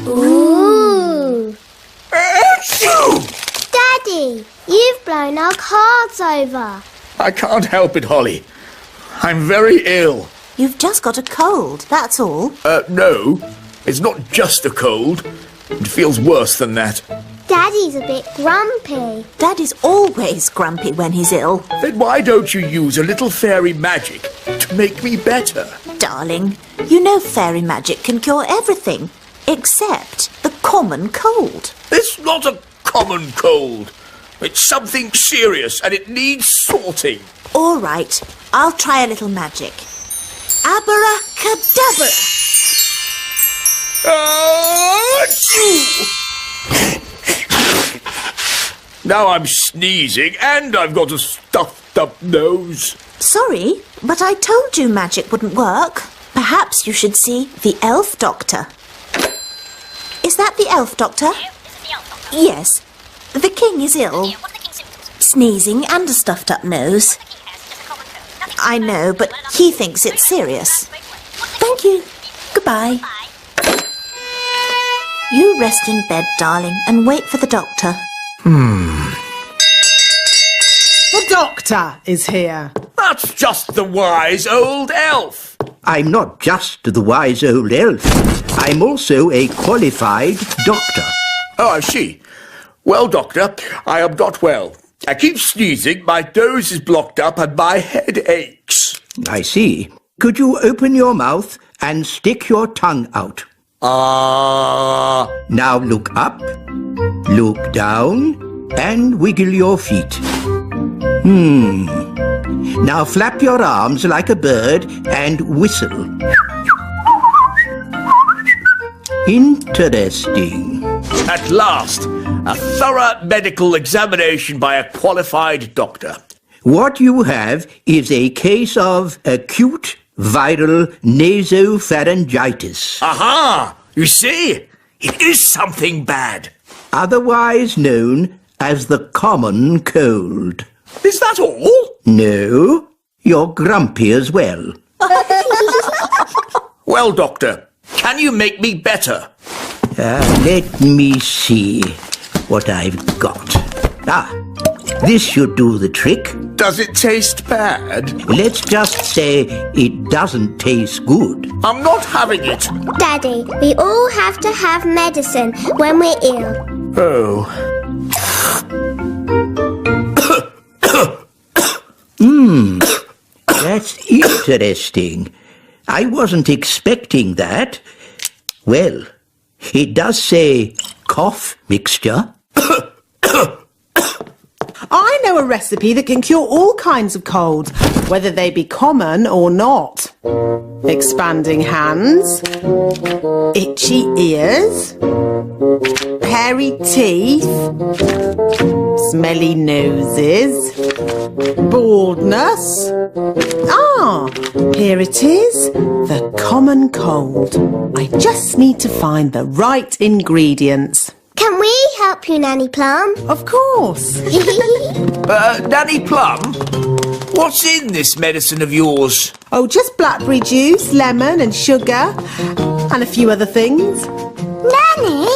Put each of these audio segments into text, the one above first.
Ooh! Achoo! Daddy, you've blown our cards over. I can't help it, Holly. I'm very ill. You've just got a cold, that's all. No. It's not just a cold. It feels worse than that. Daddy's a bit grumpy. Daddy's always grumpy when he's ill. Then why don't you use a little fairy magic to make me better? Darling, you know fairy magic can cure everything, except the common cold. It's not a common cold. It's something serious and it needs sorting. All right, I'll try a little magic. Abracadabra! Achoo! Now I'm sneezing and I've got a stuffed up nose. Sorry, but I told you magic wouldn't work. Perhaps you should see the elf doctor. Is that the elf doctor? Yes. The king is ill. Sneezing and a stuffed up nose. I know, but he thinks it's serious. Thank you. Goodbye. You rest in bed, darling, and wait for the doctor. The doctor is here. That's just the wise old elf. I'm not just the wise old elf. I'm also a qualified doctor. Oh, I see. Well, doctor, I am not well. I keep sneezing, my nose is blocked up and my head aches. I see. Could you open your mouth and stick your tongue out? Now look up, look down, and wiggle your feet. Now flap your arms like a bird and whistle. Interesting. At last, a thorough medical examination by a qualified doctor. What you have is a case of acute viral nasopharyngitis, Aha! You see? It is something bad. otherwise known as the common cold. Is that all? No, you're grumpy as well. Well, doctor, can you make me better? Let me see what I've got. This should do the trick. Does it taste bad? Let's just say it doesn't taste good. I'm not having it. Daddy, we all have to have medicine when we're ill. Oh. That's interesting. I wasn't expecting that. Well, it does say cough mixture. I know a recipe that can cure all kinds of colds, whether they be common or not. Expanding hands, itchy ears, hairy teeth, smelly noses, baldness. Here it is, the common cold. I just need to find the right ingredients. Can we help you, Nanny Plum? Of course. Nanny Plum, what's in this medicine of yours? Oh, just blackberry juice, lemon and sugar, and a few other things. Nanny,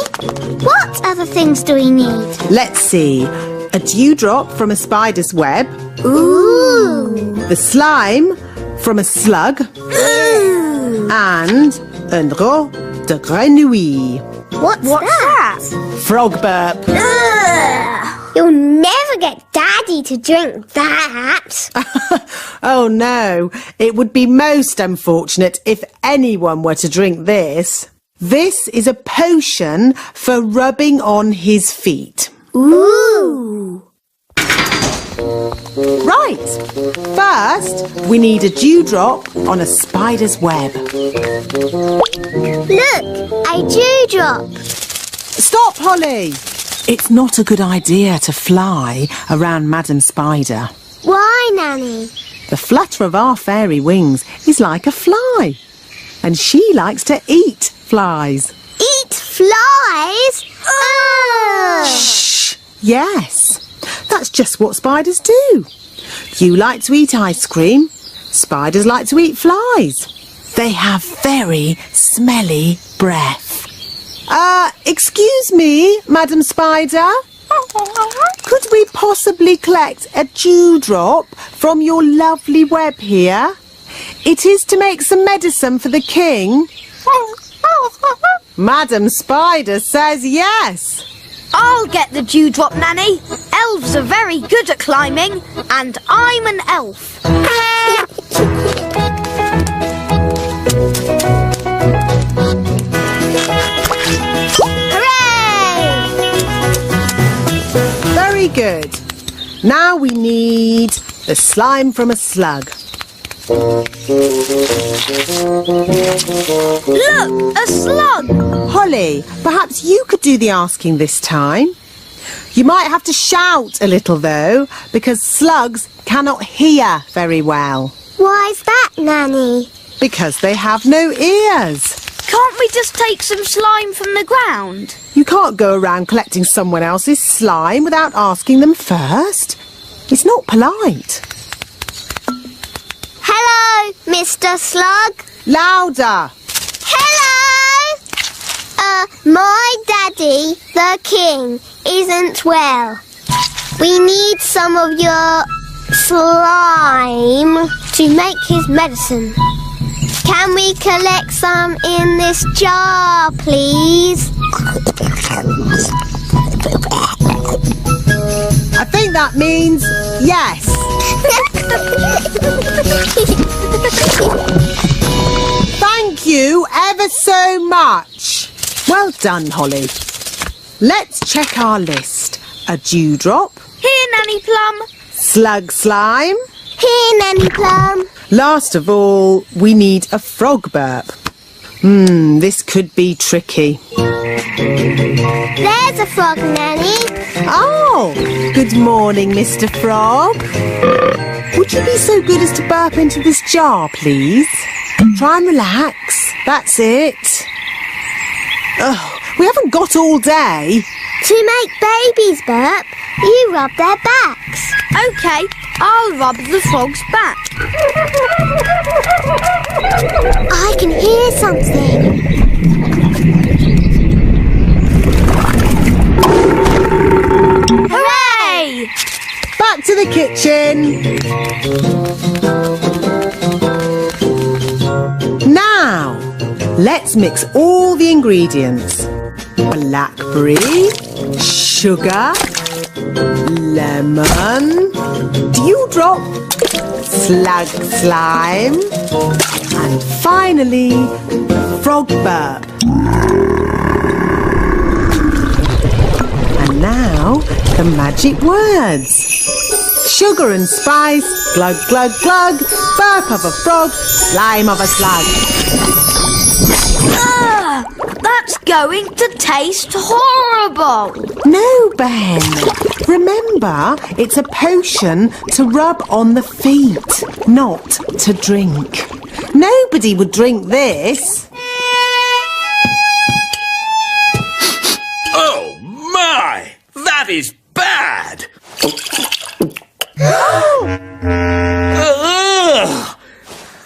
what other things do we need? Let's see. A dewdrop from a spider's web. Ooh. The slime from a slug. Ooh. And un rot de grenouille. What's that? Frog burp. Ugh. You'll never get Daddy to drink that. Oh no, it would be most unfortunate if anyone were to drink this. This is a potion for rubbing on his feet. Ooh. Right, first we need a dewdrop on a spider's web. Look, a dewdrop. Stop, Holly! It's not a good idea to fly around Madam Spider. Why, Nanny? The flutter of our fairy wings is like a fly, and she likes to eat flies. Eat flies? Ugh. Shh! Yes, that's just what spiders do. You like to eat ice cream, spiders like to eat flies. They have very smelly breath. Excuse me, Madam Spider? Could we possibly collect a dewdrop from your lovely web here? It is to make some medicine for the king. Madam Spider says yes. I'll get the dewdrop, Nanny. Elves are very good at climbing, and I'm an elf. Hooray! Very good. Now we need the slime from a slug. Look, a slug! Holly, perhaps you could do the asking this time. You might have to shout a little though, because slugs cannot hear very well. Why's that, Nanny? Because they have no ears. Can't we just take some slime from the ground? You can't go around collecting someone else's slime without asking them first. It's not polite. Hello, Mr. Slug. Louder. Hello! My daddy, the king, isn't well. We need some of your slime to make his medicine. Can we collect some in this jar, please? I think that means yes. Thank you ever so much. Well done, Holly. Let's check our list. A dewdrop. Here, Nanny Plum. Slug slime. Here, Nanny Plum. Last of all, we need a frog burp. This could be tricky. There's a frog, Nanny. Oh, good morning, Mr. Frog. Would you be so good as to burp into this jar, please? Try and relax. That's it. Oh, we haven't got all day. To make babies burp, you rub their backs. OK, I'll rub the frog's back. I can hear something. Hooray! Back to the kitchen. Now, let's mix all the ingredients. Blackberry, sugar, lemon, dewdrop, slug slime, and finally, frog burp. And now, the magic words. Sugar and spice, glug, glug, glug, burp of a frog, slime of a slug. That's going to taste horrible. No, Ben. Remember, it's a potion to rub on the feet, not to drink. Nobody would drink this. Oh, my! That is bad!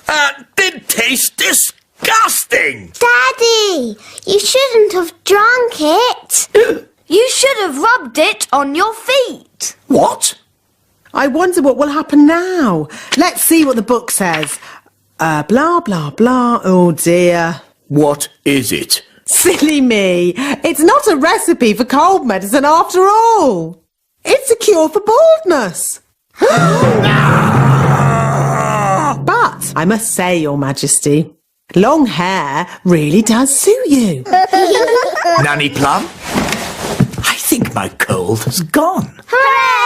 That did taste disgusting! Daddy, you shouldn't have drunk it. You should have rubbed it on your feet. What? I wonder what will happen now. Let's see what the book says. Blah, blah, blah. Oh, dear. What is it? Silly me. It's not a recipe for cold medicine after all. It's a cure for baldness. But I must say, Your Majesty, long hair really does suit you. Nanny Plum? I think my cold has gone. Hooray!